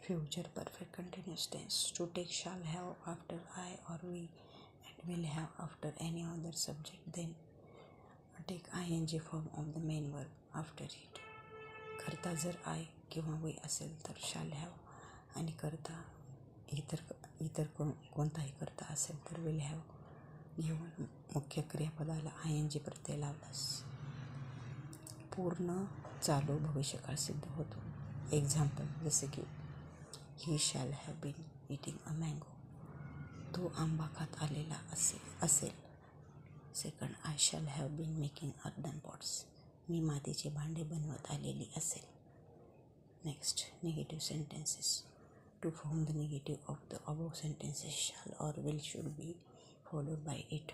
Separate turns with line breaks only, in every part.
Future perfect continuous tense. To take shall have after I or we and will have after any other subject, then take ing form of the main verb after it. करता जर I किंवा we असेल तर shall have, आणि करता इतर कोणताही करता असेल तर will have घेऊन मुख्य क्रियापदाला ing प्रत्यय लावलास पूर्ण चालू भविष्यकाळ सिद्ध होतो. एक्झाम्पल जसे की he shall have been eating a mango. तो आंबा खात आलेला असेल. Second, I shall have been making earthen pots. मी मातीचे भांडे बनवत आलेली असेल. Next, negative sentences. To form the negative of the above sentences shall or will should be followed by it.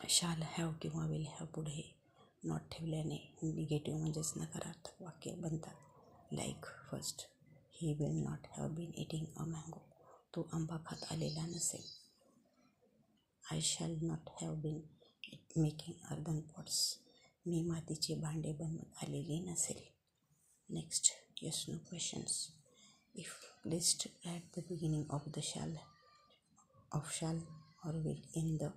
Shall have किंवा विल हॅव पुढे not ठेवल्याने negative म्हणजेच नकारार्थक वाक्य बनतात. Like first, he will not have been eating a mango. तो आंबा खात आलेला नसेल. I shall not have been making earthen pots. मी मातीचे भांडे बनवत आलेले नसेल. Next, yes no questions. If placed at the beginning of the shall or will in the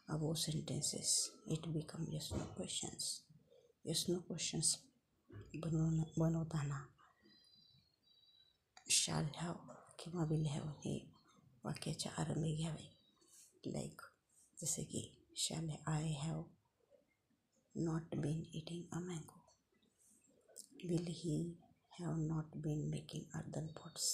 above sentences, it become yes no questions. Yes no questions बनवताना shall have किंवा will have हे वाक्याच्या आरंभी घ्यावे. लाईक जसे की shall I have not been eating a mango. Will he have not been making earthen pots.